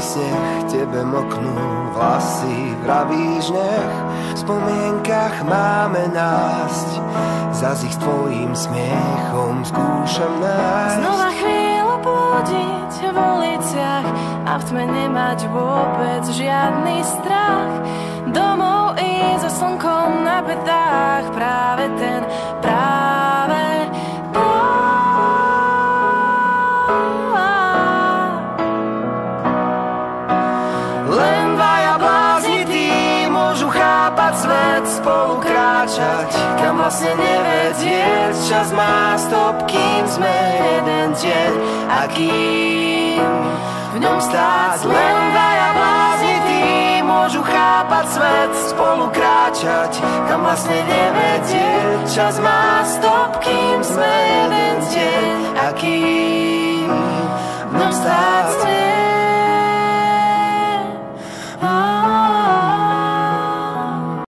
sneh tebe moknú vlasy, vravíš nech v spomienkach máme násť, zas ich s tvojím smiechom skúšam nájsť. Znova chvíľu blúdiť v uliciach a v tme nemať vôbec žiadny strach, domov ísť so slnkom na petách, práve ten, práve to. Len dvaja bláznití môžu chápať svet, spolu kráčať, kam vlastne nevedieť. Čas má stop, kým sme jeden deň a kým v ňom stáť. Len dvaja bláznití môžu chápať svet, spolu kráčať, kam vlastne nevedieť. Čas má stop, kým sme jeden deň a kým